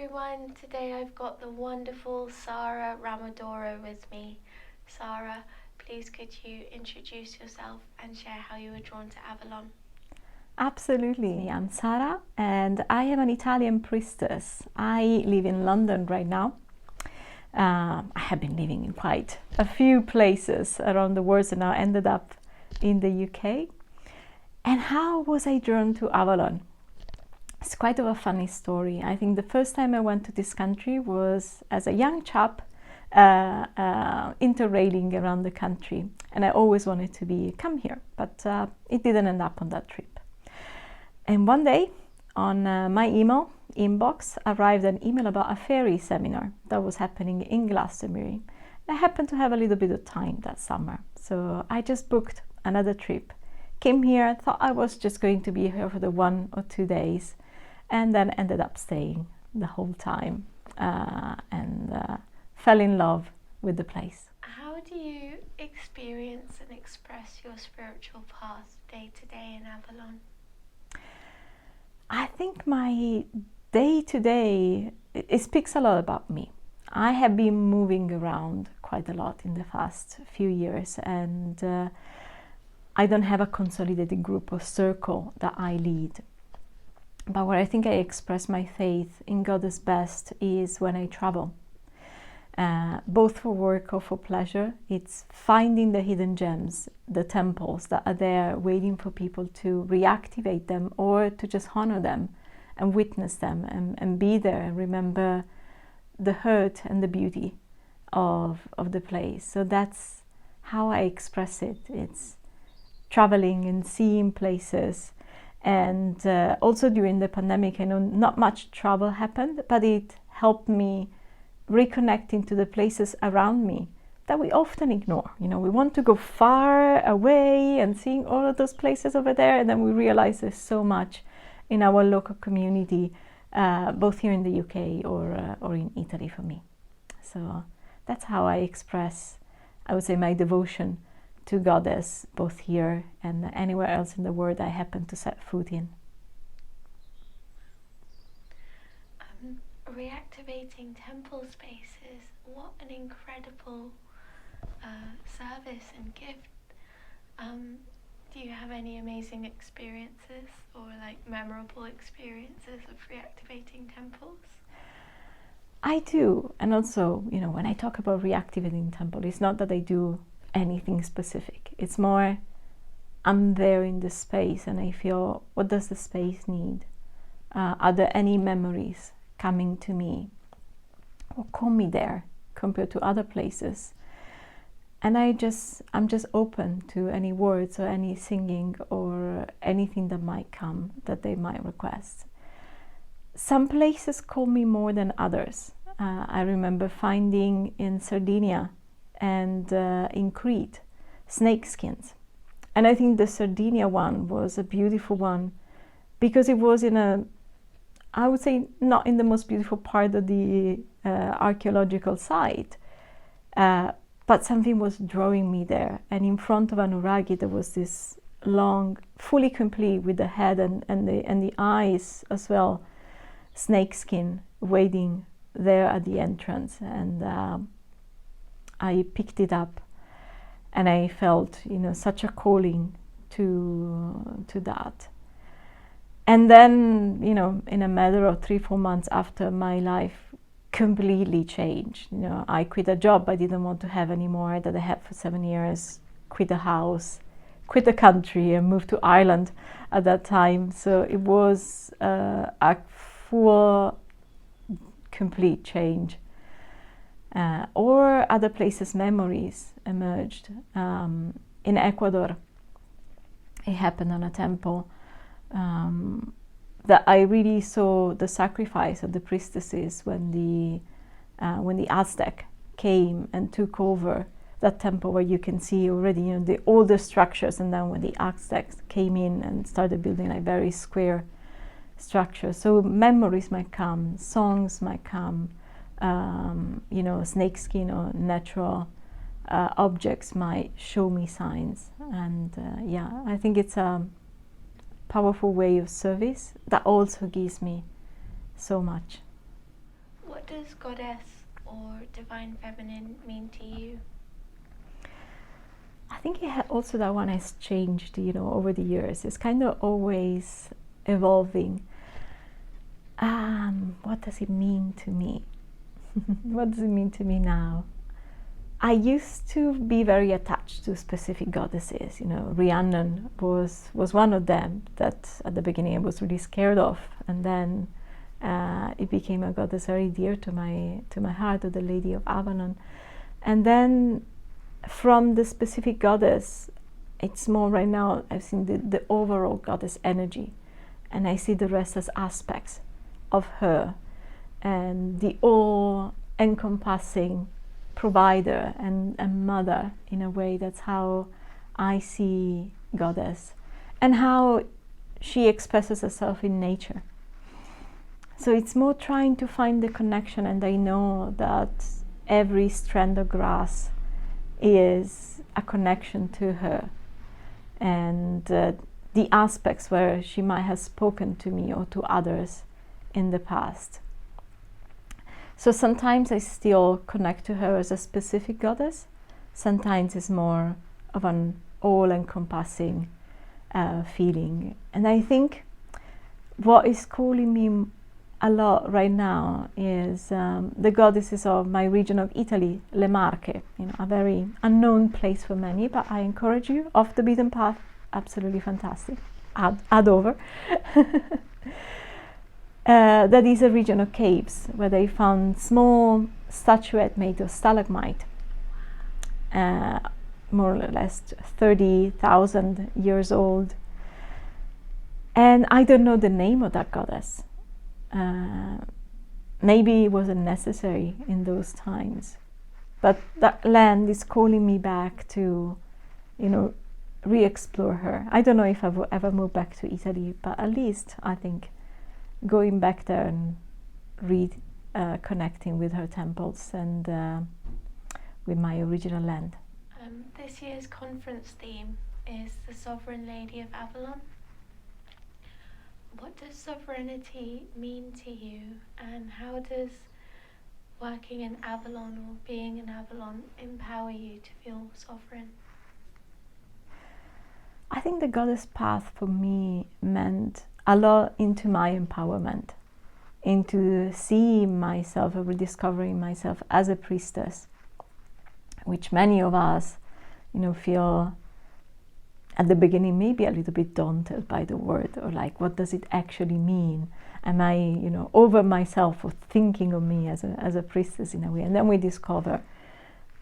everyone. Today I've got the wonderful Sara Ramadoro with me. Sara, please could you introduce yourself and share how you were drawn to Avalon? Absolutely. I'm Sara and I am an Italian priestess. I live in London right now. I have been living in quite a few places around the world and now ended up in the UK. And how was I drawn to Avalon? It's quite of a funny story. I think the first time I went to this country was as a young chap interrailing around the country, and I always wanted to come here, but it didn't end up on that trip. And one day on my email inbox arrived an email about a fairy seminar that was happening in Glastonbury. I happened to have a little bit of time that summer, so I just booked another trip, came here, thought I was just going to be here for the 1 or 2 days, and then ended up staying the whole time and fell in love with the place. How do you experience and express your spiritual path day to day in Avalon? I think my day-to-day, it speaks a lot about me. I have been moving around quite a lot in the past few years, and I don't have a consolidated group or circle that I lead. But where I think I express my faith in God is best is when I travel, both for work or for pleasure. It's finding the hidden gems, the temples that are there waiting for people to reactivate them or to just honor them and witness them and be there and remember the hurt and the beauty of the place. So that's how I express it. It's traveling and seeing places. And also during the pandemic, I know not much travel happened, but it helped me reconnecting to the places around me that we often ignore. You know, we want to go far away and seeing all of those places over there, and then we realize there's so much in our local community, both here in the UK or in Italy for me. So that's how I express, I would say, my devotion to Goddess, both here and anywhere else in the world I happen to set foot in. Reactivating temple spaces, what an incredible service and gift. Do you have any amazing experiences or like memorable experiences of reactivating temples? I do, and also, you know, when I talk about reactivating temple, it's not that I do anything specific. It's more, I'm there in the space and I feel, what does the space need? Are there any memories coming to me or call me there compared to other places? And I'm just open to any words or any singing or anything that might come that they might request. Some places call me more than others. I remember finding in Sardinia and in Crete snake skins, and I think the Sardinia one was a beautiful one because it was in a, I would say, not in the most beautiful part of the archaeological site, but something was drawing me there. And in front of an nuraghi there was this long, fully complete with the head and the eyes as well, snake skin waiting there at the entrance. And I picked it up and I felt, you know, such a calling to that. And then, you know, in a matter of 3-4 months after, my life completely changed. You know, I quit a job I didn't want to have anymore that I had for 7 years, quit a house, quit the country and moved to Ireland at that time. So it was a full, complete change. Or other places, memories emerged. In Ecuador, it happened on a temple that I really saw the sacrifice of the priestesses when the Aztec came and took over that temple, where you can see already, you know, the older structures, and then when the Aztecs came in and started building like very square structures. So memories might come, songs might come, you know, snakeskin or natural objects might show me signs. And yeah, I think it's a powerful way of service that also gives me so much. What does goddess or divine feminine mean to you? I think also that one has changed, over the years. It's kind of always evolving. What does it mean to me? What does it mean to me now? I used to be very attached to specific goddesses. Rhiannon was one of them that at the beginning I was really scared of, and then it became a goddess very dear to my heart, the Lady of Avalon. And then from the specific goddess, it's more right now I've seen the overall goddess energy, and I see the rest as aspects of her, and the all-encompassing provider and mother. In a way, that's how I see goddess, and how she expresses herself in nature. So it's more trying to find the connection, and I know that every strand of grass is a connection to her, and the aspects where she might have spoken to me or to others in the past. So sometimes I still connect to her as a specific goddess. Sometimes it's more of an all-encompassing feeling. And I think what is calling me a lot right now is the goddesses of my region of Italy, Le Marche, a very unknown place for many, but I encourage you, off the beaten path, absolutely fantastic. Add over. That is a region of caves where they found small statuette made of stalagmite, more or less 30,000 years old. And I don't know the name of that goddess. Maybe it wasn't necessary in those times, but that land is calling me back to, re-explore her. I don't know if I will ever move back to Italy, but at least I think going back there and connecting with her temples and with my original land. This year's conference theme is the Sovereign Lady of Avalon. What does sovereignty mean to you, and how does working in Avalon or being in Avalon empower you to feel sovereign? I think the goddess path for me meant a lot into my empowerment, into seeing myself or rediscovering myself as a priestess, which many of us, feel at the beginning maybe a little bit daunted by the word, or like, what does it actually mean? Am I, over myself, or thinking of me as a priestess in a way? And then we discover,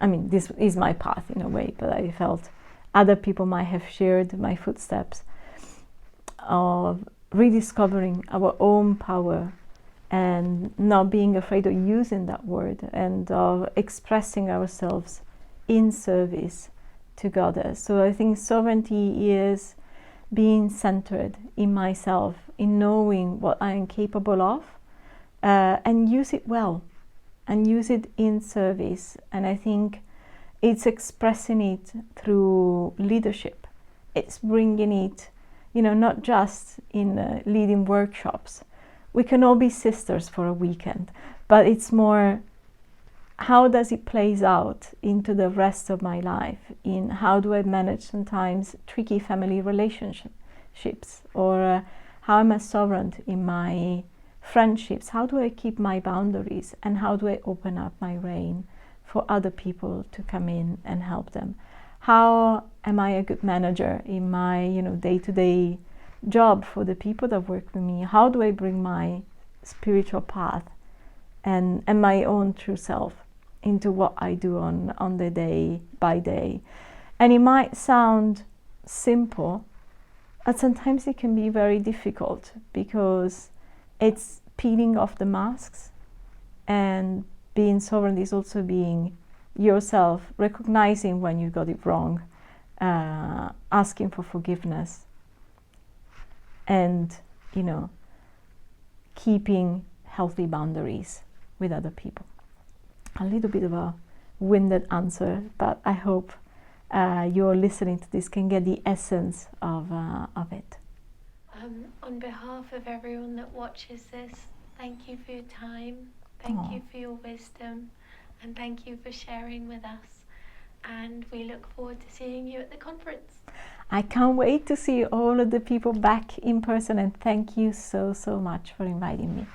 this is my path in a way, but I felt other people might have shared my footsteps of rediscovering our own power and not being afraid of using that word, and of expressing ourselves in service to Goddess. So I think sovereignty is being centered in myself, in knowing what I am capable of, and use it well, and use it in service. And I think it's expressing it through leadership. It's bringing it, not just in leading workshops. We can all be sisters for a weekend, but it's more, how does it plays out into the rest of my life? In how do I manage sometimes tricky family relationships, or how am I sovereign in my friendships? How do I keep my boundaries, and how do I open up my reign for other people to come in and help them? How am I a good manager in my day-to-day job for the people that work with me? How do I bring my spiritual path and my own true self into what I do on the day by day? And it might sound simple, but sometimes it can be very difficult, because it's peeling off the masks, and being sovereign is also being yourself, recognizing when you got it wrong, asking for forgiveness, and keeping healthy boundaries with other people. A little bit of a winded answer, but I hope you're listening to this can get the essence of it. On behalf of everyone that watches this, thank you for your time. Thank you for your wisdom, and thank you for sharing with us. And we look forward to seeing you at the conference. I can't wait to see all of the people back in person, and thank you so much for inviting me.